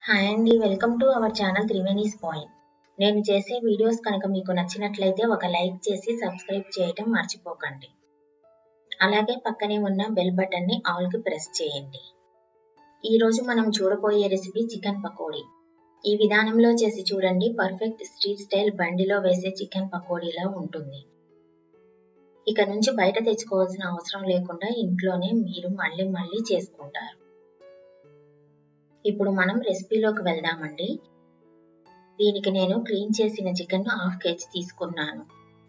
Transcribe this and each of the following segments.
Hi అండి, welcome to our channel Triveni spoil. నేను చేసే వీడియోస్ కనుక మీకు నచ్చినట్లయితే ఒక లైక్ చేసి సబ్స్క్రైబ్ చేయటం మర్చిపోకండి. అలాగే పక్కనే ఉన్న బెల్ బటన్ని ఆల్కి ప్రెస్ చేయండి. ఈరోజు మనం చూడబోయే రెసిపీ చికెన్ పకోడీ. ఈ విధానంలో చేసి చూడండి, పర్ఫెక్ట్ స్ట్రీట్ స్టైల్ బండిలో వేసే చికెన్ పకోడీలా ఉంటుంది. ఇక నుంచి బయట తెచ్చుకోవాల్సిన అవసరం లేకుండా ఇంట్లోనే మీరు మళ్ళీ చేసుకుంటారు. ఇప్పుడు మనం రెసిపీలోకి వెళ్దామండి. దీనికి నేను క్లీన్ చేసిన చికెన్ 1/2 kg తీసుకున్నాను.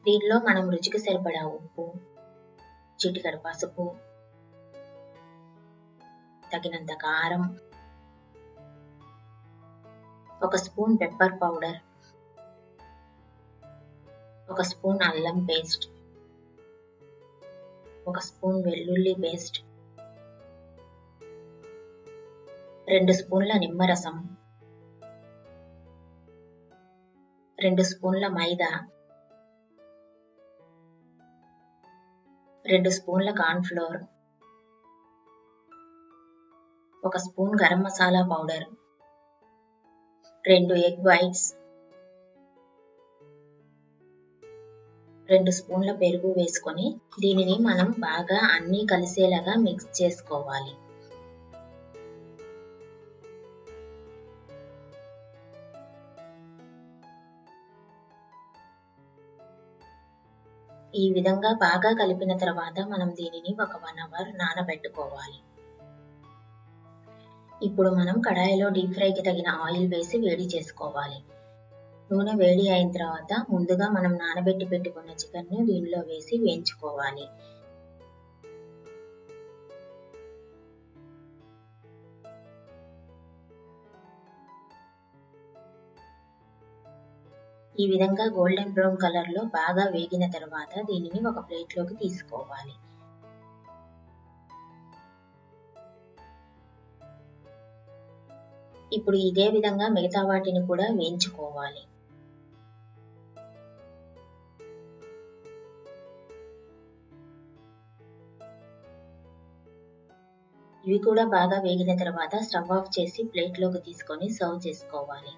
దీనిలో మనం రుచికి సరిపడా ఉప్పు, చిటికెడు పసుపు, తగినంత కారం, 1 స్పూన్ పెప్పర్ పౌడర్, 1 స్పూన్ అల్లం పేస్ట్, 1 స్పూన్ వెల్లుల్లి పేస్ట్, 2 స్పూన్ల నిమ్మరసం, 2 స్పూన్ల మైదా, 2 స్పూన్ల corn flour, 1 spoon garam masala powder, 2 egg whites, 2 స్పూన్ల పెరుగు వేసుకొని దీనిని మనం బాగా అన్నీ కలిసేలాగా మిక్స్ చేసుకోవాలి. ఈ విధంగా బాగా కలిపిన తర్వాత మనం దీనిని ఒక 1 అవర్ నానబెట్టుకోవాలి. ఇప్పుడు మనం కడాయిలో డీప్ ఫ్రైకి తగిన ఆయిల్ వేసి వేడి చేసుకోవాలి. నూనె వేడి అయిన తర్వాత ముందుగా మనం నానబెట్టి పెట్టుకున్న చికెన్ను దీనిలో వేసి వేయించుకోవాలి. ఈ విధంగా గోల్డెన్ బ్రౌన్ కలర్ లో బాగా వేగిన తర్వాత దీనిని ఒక ప్లేట్లోకి తీసుకోవాలి. ఇప్పుడు ఇదే విధంగా మిగతా వాటిని కూడా వేయించుకోవాలి. ఇవి కూడా బాగా వేగిన తర్వాత స్టవ్ ఆఫ్ చేసి ప్లేట్లోకి తీసుకొని సర్వ్ చేసుకోవాలి.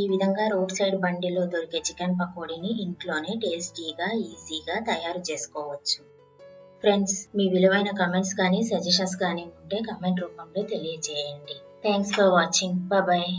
ఈ విధంగా రోడ్ సైడ్ బండిలో దొరికే చికెన్ పకోడీని ఇంట్లోనే టేస్టీగా, ఈజీగా తయారు చేసుకోవచ్చు. ఫ్రెండ్స్, మీ విలువైన కమెంట్స్ కానీ సజెషన్స్ కానీ ఉంటే కమెంట్ రూపంలో తెలియజేయండి. Thanks for watching. బాయ్.